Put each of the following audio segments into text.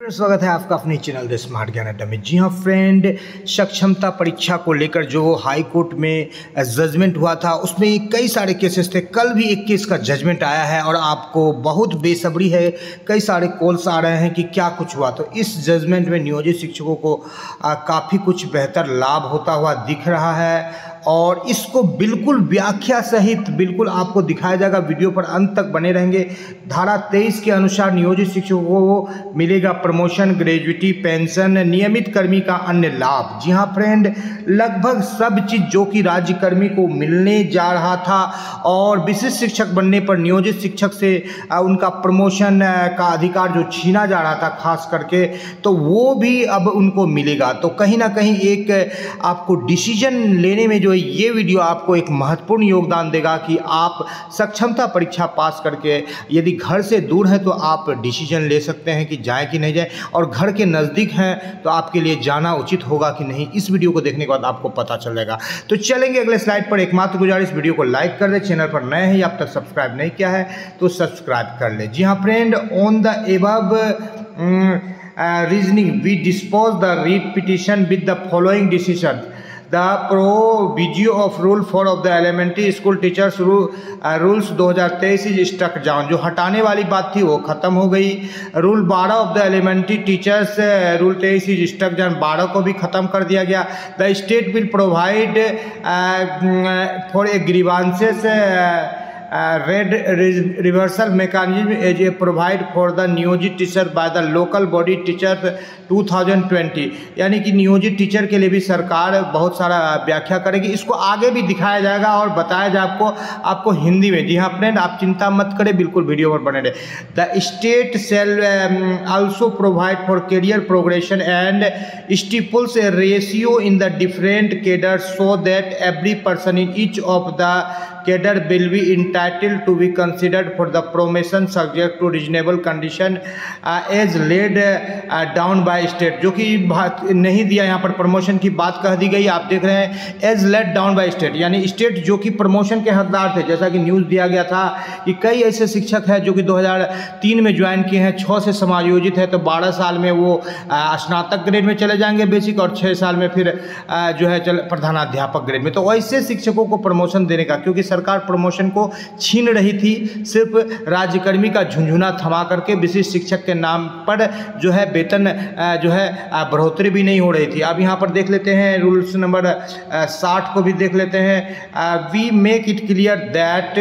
स्वागत है आपका अपने चैनल द स्मार्ट ज्ञान अड्डा में। जी हाँ फ्रेंड, सक्षमता परीक्षा को लेकर जो हाई कोर्ट में जजमेंट हुआ था उसमें कई सारे केसेस थे। कल भी एक केस का जजमेंट आया है और आपको बहुत बेसब्री है, कई सारे कॉल्स आ रहे हैं कि क्या कुछ हुआ। तो इस जजमेंट में नियोजित शिक्षकों को काफ़ी कुछ बेहतर लाभ होता हुआ दिख रहा है और इसको बिल्कुल व्याख्या सहित बिल्कुल आपको दिखाया जाएगा। वीडियो पर अंत तक बने रहेंगे। धारा 23 के अनुसार नियोजित शिक्षकों को मिलेगा प्रमोशन, ग्रेजुटी, पेंशन, नियमित कर्मी का अन्य लाभ। जी हाँ फ्रेंड, लगभग सब चीज़ जो कि राज्य कर्मी को मिलने जा रहा था और विशिष्ट शिक्षक बनने पर नियोजित शिक्षक से उनका प्रमोशन का अधिकार जो छीना जा रहा था खास करके, तो वो भी अब उनको मिलेगा। तो कहीं ना कहीं एक आपको डिसीजन लेने में जो ये वीडियो आपको एक महत्वपूर्ण योगदान देगा कि आप सक्षमता परीक्षा पास करके यदि घर से दूर हैं तो आप डिसीजन ले सकते हैं कि जाएं कि नहीं जाएं, और घर के नज़दीक हैं तो आपके लिए जाना उचित होगा कि नहीं, इस वीडियो को देखने के बाद आपको पता चल जाएगा। तो चलेंगे अगले स्लाइड पर। एकमात्र गुजारिश, वीडियो को लाइक कर दें, चैनल पर नए हैं या अब तक सब्सक्राइब नहीं किया है तो सब्सक्राइब कर ले। जी हाँ friend, on the above reasoning we dispose the read petition with the following decision. The proviso of Rule 4 of the Elementary School Teachers Rules 2023 is struck down। जो हटाने वाली बात थी वो खत्म हो गई। Rule 12 of the elementary teachers rule 23 is struck down, 12 को भी खत्म कर दिया गया। The state will provide for a grievances redressal mechanism as a provide for the नियोजित teacher by the local body teacher 2020। यानी कि नियोजित टीचर के लिए भी सरकार बहुत सारा व्याख्या करेगी। इसको आगे भी दिखाया जाएगा और बताया जाए आपको हिंदी में। जी हाँ फ्रेंड, आप चिंता मत करें, बिल्कुल वीडियो पर बने रहे। The state shall also provide for career progression and stipulates a ratio in the different cadre so that every person in each of the cadre will be entitled to be considered for the promotion subject to reasonable condition as laid down by state। जो कि नहीं दिया, यहाँ पर promotion की बात कह दी गई। आप देख रहे हैं as laid down by state, यानी स्टेट जो कि प्रमोशन के हकदार थे। जैसा कि न्यूज़ दिया गया था कि कई ऐसे शिक्षक हैं जो कि 2003 में ज्वाइन किए हैं, 6 से समायोजित है, तो 12 साल में वो स्नातक ग्रेड में चले जाएंगे बेसिक, और 6 साल में फिर जो है प्रधानाध्यापक ग्रेड में। तो ऐसे शिक्षकों को प्रमोशन देने का, क्योंकि सरकार प्रमोशन को छीन रही थी, सिर्फ राज्यकर्मी का झुंझुना थमा करके विशिष्ट शिक्षक के नाम पर जो है वेतन जो है बढ़ोतरी भी नहीं हो रही थी। अब यहाँ पर देख लेते हैं रूल्स नंबर 60 को भी देख लेते हैं। We make it clear that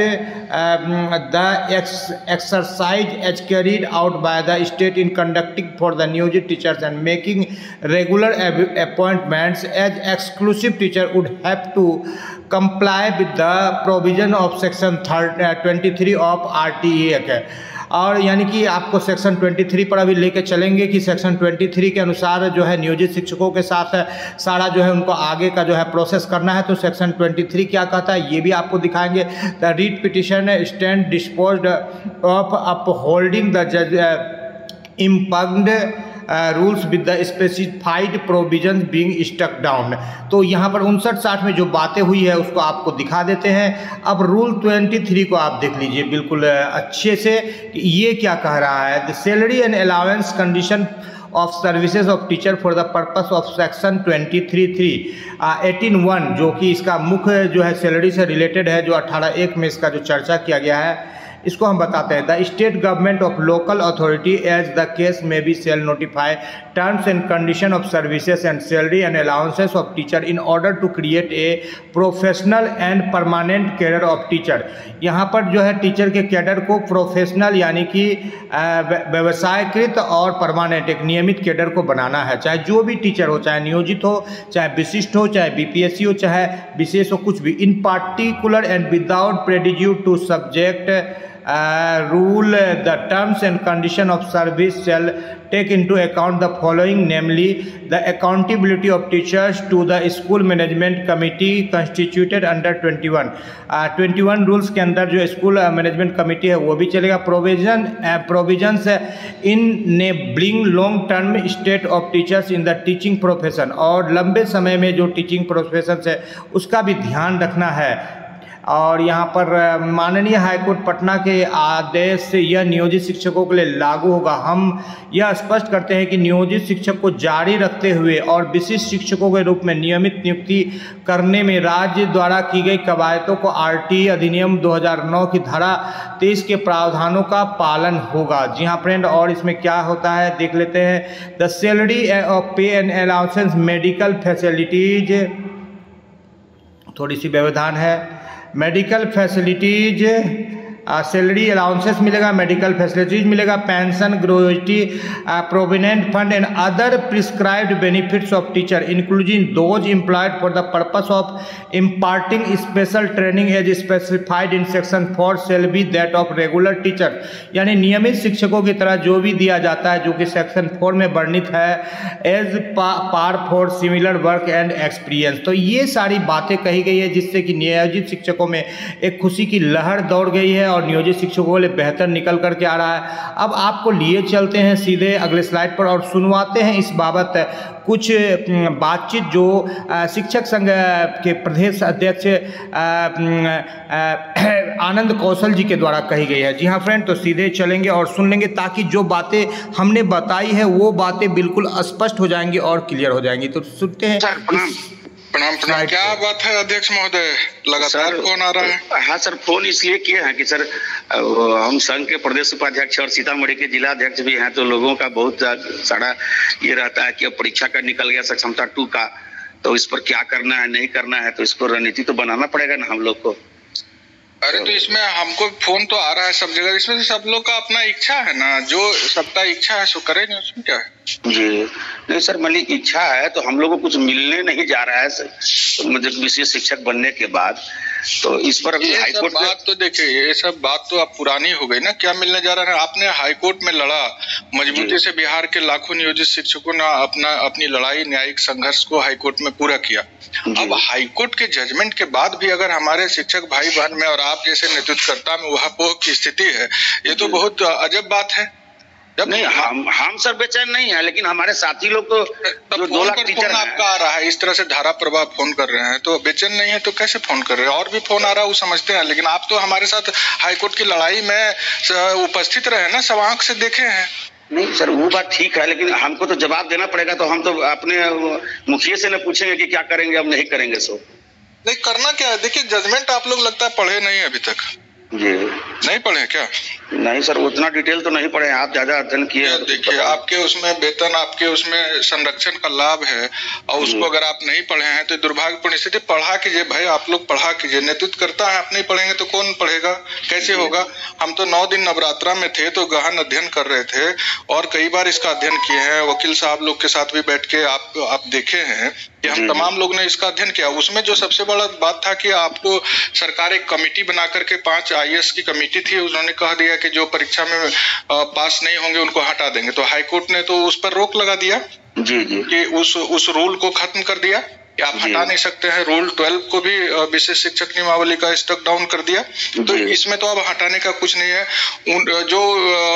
the exercise as carried out by the state in conducting for the नियोजित teachers and making regular appointments as exclusive teacher would have to comply with the provision of section 23 of RTE Act। और यानी कि आपको section 23 पर अभी लेके चलेंगे कि सेक्शन 23 के अनुसार जो है नियोजित शिक्षकों के साथ सारा जो है उनको आगे का जो है प्रोसेस करना है। तो सेक्शन 23 क्या कहता है ये भी आपको दिखाएंगे। The writ petition stand disposed of upholding the जज impugned rules with the specified provision being struck down. तो यहाँ पर 59-60 में जो बातें हुई है उसको आपको दिखा देते हैं। अब रूल 23 को आप देख लीजिए बिल्कुल अच्छे से, ये क्या कह रहा है। The salary and allowance condition of services of teacher for the purpose of section 23(3) 18(1), जो कि इसका मुख्य जो है सैलरी से रिलेटेड है, जो 18(1) में इसका जो चर्चा किया गया है इसको हम बताते हैं। The state government of local authority as the case may be shall notify terms and condition of services and salary and allowances of teacher in order to create a professional and permanent cadre of teacher. यहाँ पर जो है teacher के cadre को professional यानी कि व्यवसायकृत और permanent एक नियमित कैडर को बनाना है। चाहे जो भी टीचर हो, चाहे नियोजित हो, चाहे विशिष्ट हो, चाहे बीपीएससी हो, चाहे विशेष हो, कुछ भी। In particular and without prejudice to subject rule the terms and condition of service shall take into account the following, namely the accountability of teachers to the school management committee constituted under 21 rules के अंदर जो school management committee है वो भी चलेगा। Provisions enabling long term state of teachers in the teaching profession, और लंबे समय में जो टीचिंग प्रोफेशन है उसका भी ध्यान रखना है। और यहाँ पर माननीय हाईकोर्ट पटना के आदेश से यह नियोजित शिक्षकों के लिए लागू होगा। हम यह स्पष्ट करते हैं कि नियोजित शिक्षक को जारी रखते हुए और विशिष्ट शिक्षकों के रूप में नियमित नियुक्ति करने में राज्य द्वारा की गई कवायदों को RT अधिनियम 2009 की धारा 23 के प्रावधानों का पालन होगा। जी हाँ फ्रेंड, और इसमें क्या होता है देख लेते हैं। The salary of pay and allowances medical facilities, थोड़ी सी व्यवधान है। मेडिकल फैसिलिटीज सैलरी अलाउंसेस मिलेगा, मेडिकल फैसिलिटीज मिलेगा, pension, gratuity, provident fund and other prescribed benefits of teacher including those employed for the purpose of imparting special training as specified in section 4 shall be that of regular teacher. यानी नियमित शिक्षकों की तरह जो भी दिया जाता है जो कि सेक्शन 4 में वर्णित है as per for similar work and experience. तो ये सारी बातें कही गई है जिससे कि नियोजित शिक्षकों में एक खुशी की लहर दौड़ गई है और नियोजित शिक्षकों के लिए बेहतर निकल करके आ रहा है। अब आपको लिए चलते हैं सीधे अगले स्लाइड पर और सुनवाते हैं इस बाबत कुछ बातचीत जो शिक्षक संघ के प्रदेश अध्यक्ष आनंद कौशल जी के द्वारा कही गई है। जी हाँ फ्रेंड, तो सीधे चलेंगे और सुन लेंगे ताकि जो बातें हमने बताई है वो बातें बिल्कुल स्पष्ट हो जाएंगी और क्लियर हो जाएंगी। तो सुनते हैं। प्रणाम। क्या बात है अध्यक्ष महोदय, लगातार फोन आ रहा है? हाँ सर, फोन इसलिए किए हैं कि सर हम संघ के प्रदेश उपाध्यक्ष और सीतामढ़ी के जिला अध्यक्ष भी हैं, तो लोगों का बहुत सारा ये रहता है कि अब परीक्षा का निकल गया सक्षमता 2 का, तो इस पर क्या करना है नहीं करना है, तो इसको रणनीति तो बनाना पड़ेगा ना हम लोग को। अरे तो इसमें हमको फोन तो आ रहा है सब जगह, इसमें तो सब लोग का अपना इच्छा है ना, जो सबका इच्छा है सो करेंगे, उसमें क्या है? जी नहीं सर, मालिक इच्छा है तो हम लोग को कुछ मिलने नहीं जा रहा है मतलब विशेष शिक्षक बनने के बाद, तो इस पर अभी हाईकोर्ट बात तो देखिए, ये सब बात तो अब पुरानी हो गई ना। क्या मिलने जा रहा है? आपने हाईकोर्ट में लड़ा मजबूती से, बिहार के लाखों नियोजित शिक्षकों ने अपनी लड़ाई न्यायिक संघर्ष को हाईकोर्ट में पूरा किया। अब हाईकोर्ट के जजमेंट के बाद भी अगर हमारे शिक्षक भाई बहन में और आप जैसे नेतृत्वकर्ता में वहां की स्थिति है, ये तो बहुत अजब बात है। जब नहीं हम सर बेचैन नहीं है, लेकिन हमारे साथी लोग को जो 2 लाख टीचर आपका आ रहा है, इस तरह से धारा प्रभाव फोन कर रहे हैं, तो बेचैन नहीं है तो कैसे फोन कर रहे हैं? और भी फोन आ रहा है वो समझते हैं, लेकिन आप तो हमारे साथ हाईकोर्ट की लड़ाई में उपस्थित रहे ना, सब आंख से देखे हैं। नहीं सर वो बात ठीक है, लेकिन हमको तो जवाब देना पड़ेगा, तो हम तो अपने मुखिया से न पूछेंगे कि क्या करेंगे, हम नहीं करेंगे। सो नहीं करना क्या है? देखिए जजमेंट आप लोग लगता है पढ़े नहीं अभी तक। जी नहीं पढ़े क्या? नहीं सर, उतना डिटेल तो नहीं पढ़े, आप ज्यादा अध्ययन किए। देखिए आपके उसमें वेतन, आपके उसमें संरक्षण का लाभ है, और उसको अगर आप नहीं पढ़े हैं तो दुर्भाग्यपूर्ण स्थिति। पढ़ा कीजिए भाई, आप लोग पढ़ा कीजिए। नेतृत्व करता है, आप नहीं पढ़ेंगे तो कौन पढ़ेगा, कैसे होगा? हम तो 9 दिन नवरात्रा में थे तो गहन अध्ययन कर रहे थे और कई बार इसका अध्ययन किए हैं। वकील साहब लोग के साथ भी बैठ के आप देखे हैं कि हम तमाम लोग ने इसका अध्ययन किया। उसमें जो सबसे बड़ा बात था कि आपको सरकार एक कमेटी बना करके 5 IAS की कमेटी थी, उन्होंने कह दिया कि जो परीक्षा में पास नहीं होंगे उनको हटा देंगे, तो हाईकोर्ट ने तो उस पर रोक लगा दिया जी कि उस रूल को खत्म कर दिया कि आप हटा नहीं सकते हैं। रूल 12 को भी विशेष शिक्षक नियमावली का स्टक डाउन कर दिया, तो इसमें तो अब हटाने का कुछ नहीं है। जो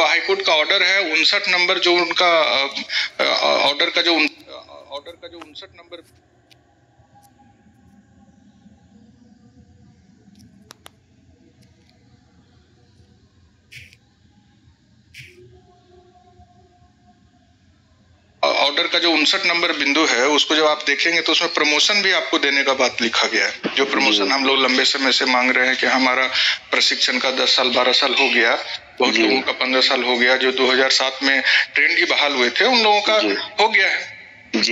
हाईकोर्ट का ऑर्डर है 59 नंबर, जो उनका ऑर्डर का जो 59 नंबर ऑर्डर का जो 59 नंबर बिंदु है, उसको जब आप देखेंगे तो उसमें प्रमोशन भी आपको देने का बात लिखा गया है। जो प्रमोशन हम लोग लंबे समय से मांग रहे हैं कि हमारा प्रशिक्षण का 10 साल 12 साल हो गया, बहुत लोगों का 15 साल हो गया, जो 2007 में ट्रेंड ही बहाल हुए थे उन लोगों का हो गया है।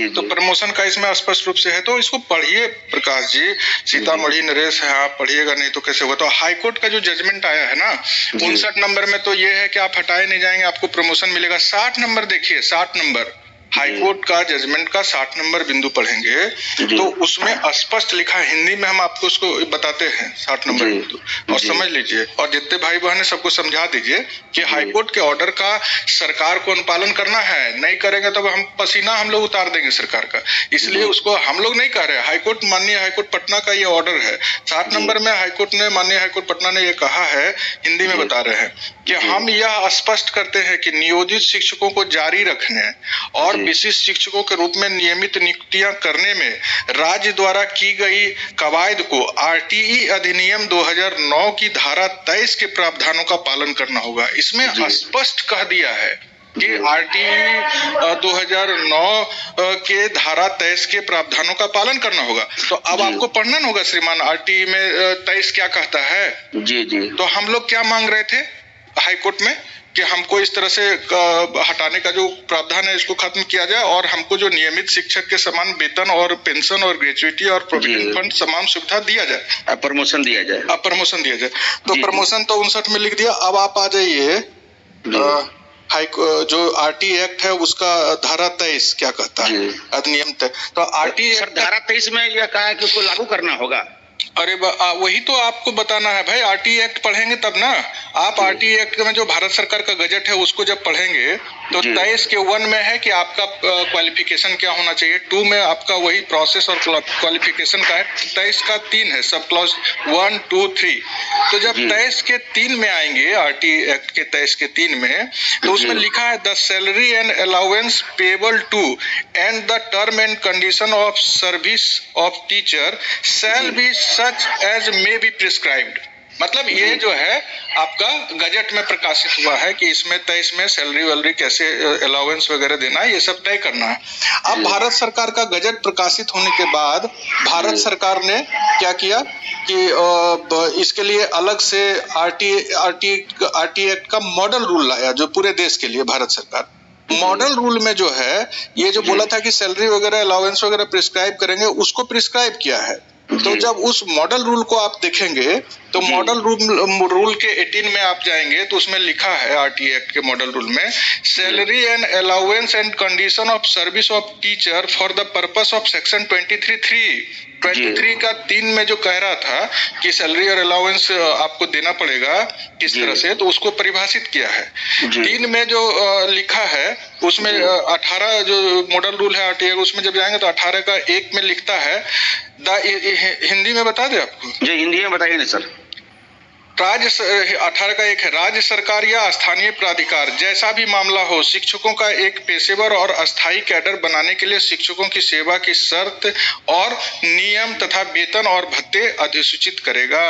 तो प्रमोशन का इसमें स्पष्ट रूप से है, तो इसको पढ़िए प्रकाश जी, सीतामढ़ी नरेश है, आप पढ़िएगा नहीं तो कैसे होगा। तो हाईकोर्ट का जो जजमेंट आया है ना 59 नंबर में, तो ये है कि आप हटाए नहीं जाएंगे, आपको प्रमोशन मिलेगा। 60 नंबर देखिए, 60 नंबर हाईकोर्ट का जजमेंट का 60 नंबर बिंदु पढ़ेंगे तो उसमें स्पष्ट लिखा है, हिंदी में हम आपको उसको बताते हैं 60 नंबर बिंदु, और समझ लीजिए। और जितने भाई बहन है सबको समझा दीजिए कि हाईकोर्ट के ऑर्डर का सरकार को अनुपालन करना है, नहीं करेंगे तो हम पसीना हम लोग उतार देंगे सरकार का। इसलिए उसको हम लोग नहीं कह रहे, हाईकोर्ट माननीय हाईकोर्ट पटना का ये ऑर्डर है। 60 नंबर में हाईकोर्ट ने, माननीय हाईकोर्ट पटना ने ये कहा है, हिंदी में बता रहे हैं कि हम यह स्पष्ट करते हैं कि नियोजित शिक्षकों को जारी रखने और विशिष्ट शिक्षकों के रूप में नियमित नियुक्तियां करने में राज्य द्वारा की गई कवायद को आरटीई अधिनियम 2009 की धारा 23 के प्रावधानों का पालन करना होगा। इसमें स्पष्ट कह दिया है कि आरटीई 2009 के धारा 23 के प्रावधानों का पालन करना होगा। तो अब आपको पढ़ना होगा श्रीमान, आरटीई में 23 क्या कहता है। जी जी। तो हम लोग क्या मांग रहे थे हाई कोर्ट में कि हमको इस तरह से हटाने का जो प्रावधान है इसको खत्म किया जाए और हमको जो नियमित शिक्षक के समान वेतन और पेंशन और ग्रेचुइटी और प्रोविडेंट फंड समान सुविधा दिया जाए, प्रमोशन दिया जाए, प्रमोशन दिया जाए। तो प्रमोशन तो 59 में लिख दिया। अब आप आ जाइए जो आरटी एक्ट है उसका धारा 23 क्या कहता है, अधिनियम तय। तो आरटी धारा 23 में यह कहा है कि उसको लागू करना होगा। अरे वही तो आपको बताना है भाई, आरटी एक्ट पढ़ेंगे तब ना आप। आरटी एक्ट में जो भारत सरकार का गजट है उसको जब पढ़ेंगे तो 23 के 1 में है कि आपका क्वालिफिकेशन क्या होना चाहिए, 2 में आपका वही प्रोसेस और क्वालिफिकेशन का है, 23 का 3 है, सब क्लॉज 1, 2, 3। तो जब 23 के 3 में आएंगे, आरटी एक्ट के 23 के 3 में, तो उसमें लिखा है the salary and allowance payable to and the term and condition of service of teacher shall be such as may be prescribed. मतलब ये जो है आपका गजट में प्रकाशित हुआ है कि इसमें 23 में सैलरी वैलरी कैसे अलाउंस वगैरह देना है, ये सब तय करना है। अब भारत सरकार का गजट प्रकाशित होने के बाद भारत सरकार ने क्या किया कि इसके लिए अलग से आरटी एक्ट का मॉडल रूल लाया, जो पूरे देश के लिए भारत सरकार मॉडल रूल में जो है ये जो बोला था कि सैलरी वगैरह अलाउंस वगैरह प्रिस्क्राइब करेंगे, उसको प्रिस्क्राइब किया है। तो जब उस मॉडल रूल को आप देखेंगे तो मॉडल रूल के 18 में आप जाएंगे तो उसमें लिखा है आरटी एक्ट के मॉडल रूल में salary and allowance and condition of service of teacher for the purpose of section 23 का 3 में जो कह रहा था कि सैलरी और अलाउंस आपको देना पड़ेगा किस तरह से, तो उसको परिभाषित किया है। 3 में जो लिखा है उसमें 18 जो मॉडल रूल है आरटी एक्ट, उसमें जब जाएंगे तो 18 का 1 में लिखता है हिंदी में बता दे आपको। जी हिंदी में बताइए ना सर। 18 का 1 है राज्य सरकार या स्थानीय प्राधिकार जैसा भी मामला हो शिक्षकों का एक पेशेवर और अस्थायी कैडर बनाने के लिए शिक्षकों की सेवा की शर्त और नियम तथा वेतन और भत्ते अधिसूचित करेगा।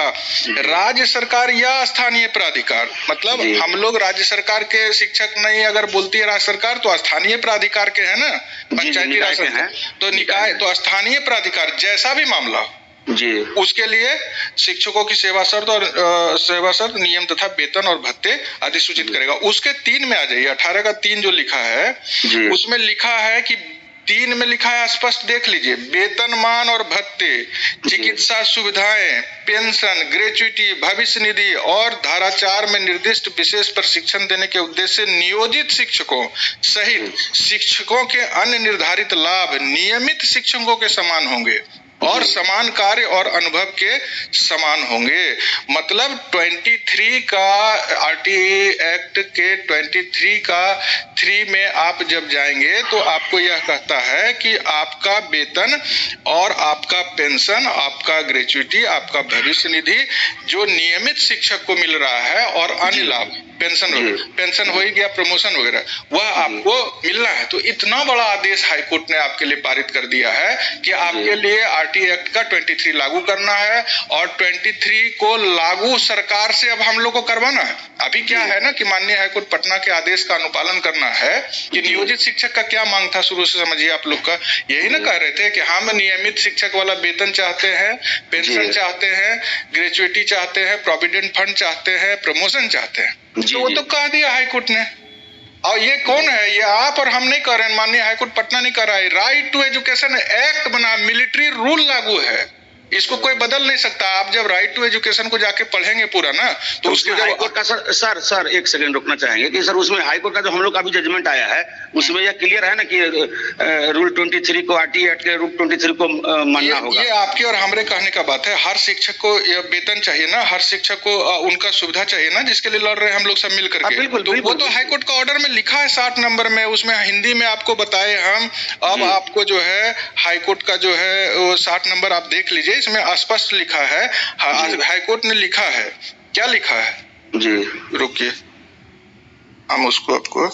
राज्य सरकार या स्थानीय प्राधिकार मतलब हम लोग राज्य सरकार के शिक्षक नहीं अगर बोलती है राज्य सरकार तो स्थानीय प्राधिकार के है ना, पंचायती राज सरकार तो निकाय तो स्थानीय प्राधिकार जैसा भी मामला जी उसके लिए शिक्षकों की सेवा शर्त नियम तथा वेतन और भत्ते अधिसूचित करेगा। उसके 3 में आ जाइए, 18 का 3 जो लिखा है उसमें लिखा है कि 3 में लिखा है स्पष्ट देख लीजिए, वेतनमान और भत्ते, चिकित्सा सुविधाएं, पेंशन, ग्रेचुइटी, भविष्य निधि और धारा 4 में निर्दिष्ट विशेष प्रशिक्षण देने के उद्देश्य से नियोजित शिक्षकों सहित शिक्षकों के अन्य निर्धारित लाभ नियमित शिक्षकों के समान होंगे और समान कार्य और अनुभव के समान होंगे। मतलब 23 का आरटीई एक्ट के 23 का 3 में आप जब जाएंगे तो आपको यह कहता है कि आपका वेतन और आपका पेंशन, आपका ग्रेचुइटी, आपका भविष्य निधि जो नियमित शिक्षक को मिल रहा है और अन्य लाभ पेंशन हो गया, प्रमोशन वगैरह, वह आपको मिलना है। तो इतना बड़ा आदेश हाईकोर्ट ने आपके लिए पारित कर दिया है कि आपके लिए आरटी एक्ट का 23 लागू करना है और 23 को लागू सरकार से अब हम लोग को करवाना है। अभी क्या है ना कि माननीय हाईकोर्ट पटना के आदेश का अनुपालन करना है कि नियोजित शिक्षक का क्या मांग था शुरू से, समझिए आप लोग का यही ना कह रहे थे कि हम नियमित शिक्षक वाला वेतन चाहते हैं, पेंशन चाहते हैं, ग्रेचुइटी चाहते हैं, प्रोविडेंट फंड चाहते हैं, प्रमोशन चाहते हैं। तो वो तो कह दिया हाईकोर्ट ने। और ये कौन है, ये आप और हम नहीं कर रहे हैं, माननीय हाईकोर्ट पटना नहीं कर रहा है। राइट टू एजुकेशन एक्ट बना, मिलिट्री रूल लागू है, इसको कोई बदल नहीं सकता। आप जब राइट टू एजुकेशन को जाके पढ़ेंगे पूरा ना तो उसके जब हाईकोर्ट का सर एक सेकंड रुकना चाहेंगे कि सर उसमें हाईकोर्ट का जो हम लोग का भी जजमेंट आया है उसमें यह क्लियर है ना कि रूल 23 को आरटी एक्ट के रूल 23 को मानना होगा। ये आपके और हमारे कहने का बात है। हर शिक्षक को वेतन चाहिए ना, हर शिक्षक को उनका सुविधा चाहिए ना, जिसके लिए लड़ रहे हैं हम लोग सब मिल करके। बिल्कुल वो तो हाईकोर्ट का ऑर्डर में लिखा है 60 नंबर में, उसमें हिंदी में आपको बताए हम। अब आपको जो है हाईकोर्ट का जो है 60 नंबर आप देख लीजिए, इसमें स्पष्ट लिखा है, हाईकोर्ट ने लिखा है। क्या लिखा है जी, रुकिए हम उसको आपको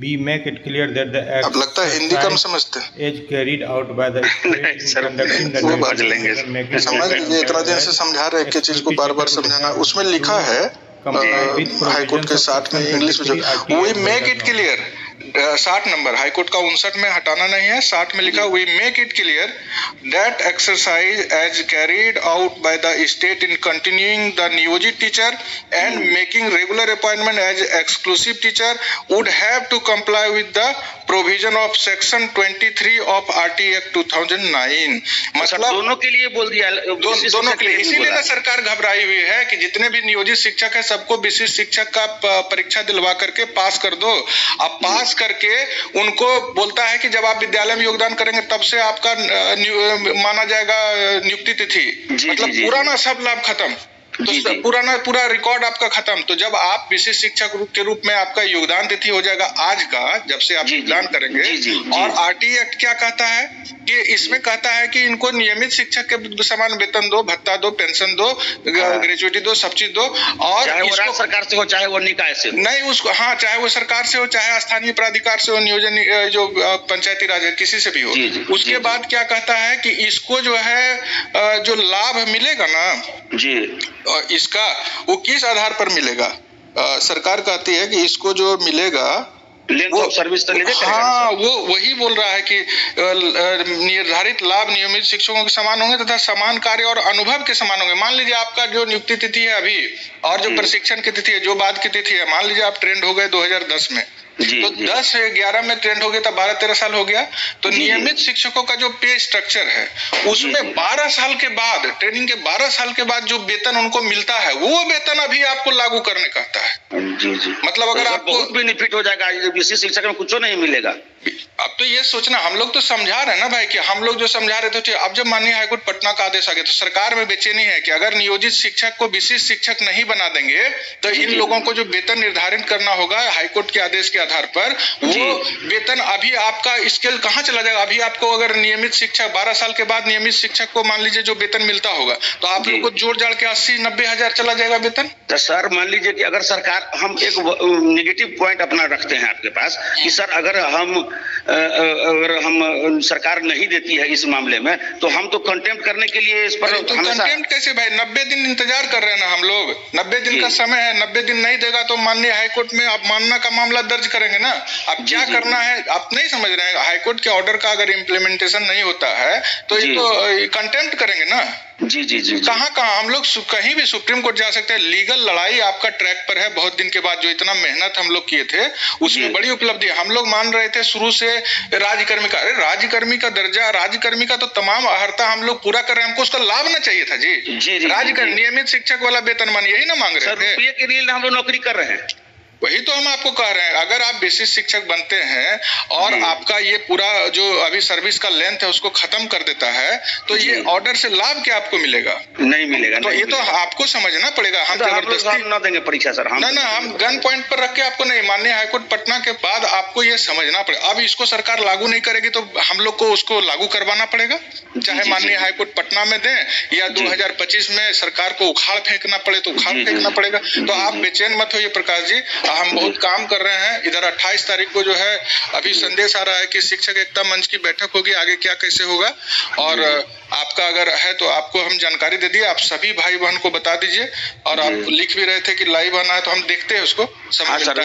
we make it clear that the अब लगता है हिंदी कम समझते हैं। is carried out by the state in conducting the समझ लेंगे। समझ लीजिए, इतना दिन से समझा रहे कि चीज को बार बार समझाना। उसमें लिखा है हाईकोर्ट के साथ में इंग्लिश में जो we make it clear 60 number high court का 59 में हटाना नहीं है, 60 में लिखा we make it clear that exercise as carried out by the state in continuing the नियोजित teacher and making regular appointment as exclusive teacher would have to comply with the provision of section 23 of RT act 2009। मतलब दोनों के लिए बोल दिया, दोनों के लिए। इसीलिए ना सरकार घबराई हुई है कि जितने भी नियोजित शिक्षक है सबको विशिष्ट शिक्षक का परीक्षा दिलवा करके पास कर दो। अब पास करके उनको बोलता है कि जब आप विद्यालय में योगदान करेंगे तब से आपका माना जाएगा नियुक्ति तिथि। मतलब पुराना सब लाभ खत्म, तो पूरा रिकॉर्ड आपका खत्म। तो जब आप विशिष्ट शिक्षक के रूप में आपका योगदान तिथि हो जाएगा आज का, जब से आप योगदान करेंगे। और आरटी एक्ट क्या कहता है कि इसमें कहता है कि इनको नियमित शिक्षक के समान वेतन दो, भत्ता दो, पेंशन दो, ग्रेजुएटी दो, सब चीज दो। और चाहे वो राज्य सरकार से हो चाहे वो निकाय से नहीं, उसको हाँ चाहे वो सरकार से हो चाहे स्थानीय प्राधिकार से हो, नियोजन जो पंचायती राज है किसी से भी हो। उसके बाद क्या कहता है कि इसको जो है जो लाभ मिलेगा ना जी इसका वो किस आधार पर मिलेगा। सरकार कहती है कि इसको जो मिलेगा वो सर्विस तो लेके हाँ वो वही बोल रहा है कि निर्धारित लाभ नियमित शिक्षकों के समान होंगे तथा समान कार्य और अनुभव के समान होंगे। मान लीजिए आपका जो नियुक्ति तिथि है अभी और जो प्रशिक्षण की तिथि है जो बाद की तिथि है, मान लीजिए आप ट्रेंड हो गए 2010 में, तो 10 से 11 में ट्रेंड हो गया तब 12-13 साल हो गया। तो नियमित शिक्षकों का जो पे स्ट्रक्चर है उसमें 12 साल के बाद, ट्रेनिंग के 12 साल के बाद जो वेतन उनको मिलता है वो वेतन अभी आपको लागू करने कहता है। मतलब अगर आपको बहुत बेनिफिट हो जाएगा, विशिष्ट शिक्षक में कुछ नहीं मिलेगा। अब तो ये सोचना, हम लोग तो समझा रहे हैं ना भाई कि हम लोग जो समझा रहे थे। अब जब माननीय हाईकोर्ट पटना का आदेश आ गया तो सरकार में बेचैनी है कि अगर नियोजित शिक्षक को विशिष्ट शिक्षक नहीं बना देंगे तो इन लोगों को जो वेतन निर्धारित करना होगा हाईकोर्ट के आदेश के आधार पर, वो वेतन अभी आपका स्केल कहाँ चला जाएगा। अभी आपको अगर नियमित शिक्षक 12 साल के बाद नियमित शिक्षक को मान लीजिए जो वेतन मिलता होगा तो आप लोग को जोड़ जाड़ के 80-90 हजार चला जाएगा वेतन। तो सर मान लीजिए कि अगर सरकार, हम एक नेगेटिव पॉइंट अपना रखते हैं आपके पास कि सर अगर हम सरकार नहीं देती है इस मामले में तो हम तो कंटेम्प्ट करने के लिए इस पर तो कंटेम्प्ट कैसे भाई, 90 दिन इंतजार कर रहे हैं ना हम लोग। 90 दिन का समय है, 90 दिन नहीं देगा तो माननीय हाईकोर्ट में अवमानना का मामला दर्ज करेंगे ना। अब क्या करना है आप नहीं समझ रहे हैं। हाईकोर्ट के ऑर्डर का अगर इम्प्लीमेंटेशन नहीं होता है तो ये तो कंटेम्प्ट करेंगे ना। जी कहाँ हम लोग कहीं भी सुप्रीम कोर्ट जा सकते हैं। लीगल लड़ाई आपका ट्रैक पर है बहुत दिन के बाद। जो इतना मेहनत हम लोग किए थे उसमें बड़ी उपलब्धि। हम लोग मान रहे थे शुरू से राज्यकर्मी का, अरे राज्यकर्मी का दर्जा, राज्यकर्मी का तो तमाम अर्हता हम लोग पूरा कर रहे हैं। हमको उसका लाभ ना चाहिए था जी। राज्यकर्मी नियमित शिक्षक वाला वेतन मान यही ना मांग रहे थे। रुपये के लिए हम लोग नौकरी कर रहे हैं। वही तो हम आपको कह रहे हैं, अगर आप विशिष्ट शिक्षक बनते हैं और आपका ये पूरा जो अभी सर्विस का लेंथ है उसको खत्म कर देता है तो ये ऑर्डर से लाभ क्या आपको मिलेगा? नहीं मिलेगा। तो ये तो आपको समझना पड़ेगा। हम जबरदस्ती ना देंगे परीक्षा सर, ना हम गन पॉइंट पर रख के आपको नहीं। माननीय हाईकोर्ट पटना के बाद आपको ये समझना पड़ेगा। अब इसको सरकार लागू नहीं करेगी तो हम लोग को उसको लागू करवाना पड़ेगा, चाहे माननीय हाईकोर्ट पटना में दें या 2025 में सरकार को उखाड़ फेंकना पड़े तो उखाड़ फेंकना पड़ेगा। तो आप बेचैन मत होइए प्रकाश जी, हम बहुत काम कर रहे हैं। इधर 28 तारीख को जो है अभी संदेश आ रहा है कि शिक्षक एकता मंच की बैठक होगी, आगे क्या कैसे होगा। और आपका अगर है तो आपको हम जानकारी दे दिए, आप सभी भाई बहन को बता दीजिए। और आप लिख भी रहे थे कि लाइव आना है तो हम देखते हैं उसको। सर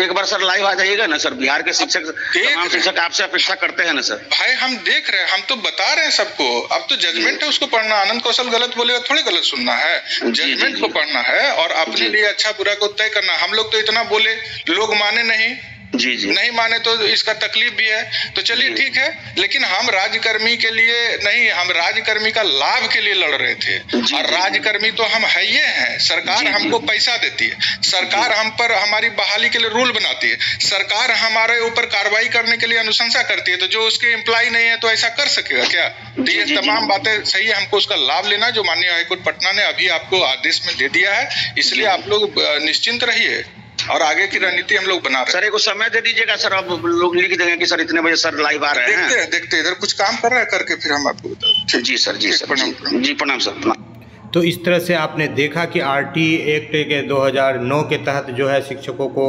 एक बार सर लाइव आ जाइएगा ना सर। बिहार के शिक्षक आपसे अपेक्षा करते हैं ना सर। भाई हम देख रहे हैं, हम तो बता रहे हैं सबको। अब तो जजमेंट है उसको पढ़ना। आनंद कौशल गलत बोलेगा थोड़ी गलत सुनना है, जजमेंट को पढ़ना है और अपने लिए अच्छा बुरा को तय करना। हम लोग तो इतना बोले, लोग माने नहीं। नहीं माने तो इसका तकलीफ भी है। तो चलिए ठीक है, लेकिन हम राज्यकर्मी के लिए नहीं, हम राज्यकर्मी का लाभ के लिए लड़ रहे थे। और राज्यकर्मी तो हम है ये हैं। सरकार हमको पैसा देती है, सरकार हम पर हमारी बहाली के लिए रूल बनाती है, सरकार हमारे ऊपर कार्रवाई करने के लिए अनुशंसा करती है। तो जो उसके एम्प्लॉय नहीं है तो ऐसा कर सकेगा क्या? तो ये तमाम बातें सही है, हमको उसका लाभ लेना जो माननीय हाईकोर्ट पटना ने अभी आपको आदेश में दे दिया है। इसलिए आप लोग निश्चिंत रहिए और आगे की रणनीति हम लोग बना रहे हैं। सर एक समय दे दीजिएगा सर, अब लोग लिख देंगे कि सर इतने बजे सर लाइव आ रहे हैं। देखते इधर कुछ काम कर रहे हैं करके फिर हम आपको बता। जी सर, जी प्रणाम सर। तो तो इस तरह से आपने देखा कि RT एक्ट के 2009 के तहत जो है शिक्षकों को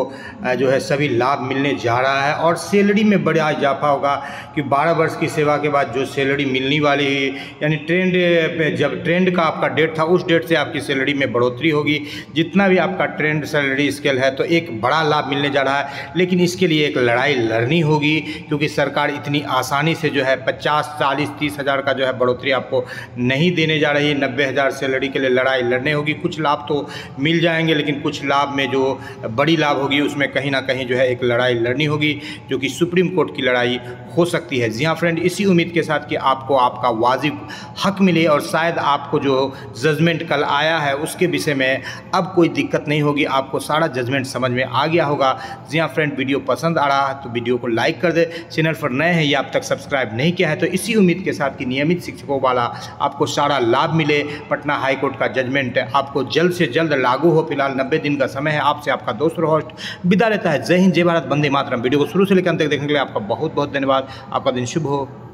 जो है सभी लाभ मिलने जा रहा है और सैलरी में बड़ा इजाफा होगा कि 12 वर्ष की सेवा के बाद जो सैलरी मिलने वाली है, यानी जब ट्रेंड का आपका डेट था उस डेट से आपकी सैलरी में बढ़ोतरी होगी। जितना भी आपका ट्रेंड सैलरी स्केल है तो एक बड़ा लाभ मिलने जा रहा है, लेकिन इसके लिए एक लड़ाई लड़नी होगी क्योंकि सरकार इतनी आसानी से जो है 50, 40, 30 हज़ार का जो है बढ़ोतरी आपको नहीं देने जा रही है। 90,000 सैलरी के लिए लड़ाई लड़ने होगी। कुछ लाभ तो मिल जाएंगे, लेकिन कुछ लाभ में जो बड़ी लाभ होगी उसमें कहीं ना कहीं जो है एक लड़ाई लड़नी होगी, जो कि सुप्रीम कोर्ट की लड़ाई हो सकती है। जी हाँ फ्रेंड, इसी उम्मीद के साथ कि आपको आपका वाजिब हक मिले और शायद आपको जो जजमेंट कल आया है उसके विषय में अब कोई दिक्कत नहीं होगी, आपको सारा जजमेंट समझ में आ गया होगा। जी हाँ फ्रेंड, वीडियो पसंद आ रहा है तो वीडियो को लाइक कर दे। चैनल पर नए हैं या अब तक सब्सक्राइब नहीं किया है तो इसी उम्मीद के साथ कि नियमित शिक्षकों वाला आपको सारा लाभ मिले। पटना हाई कोर्ट का जजमेंट आपको जल्द से जल्द लागू हो। फिलहाल 90 दिन का समय है। आपसे आपका दोस्त और होस्ट विदा लेता है। जय हिंद, जय भारत, वंदे मातरम। वीडियो को शुरू से लेकर अंत तक देखने के लिए आपका बहुत बहुत धन्यवाद। आपका दिन शुभ हो।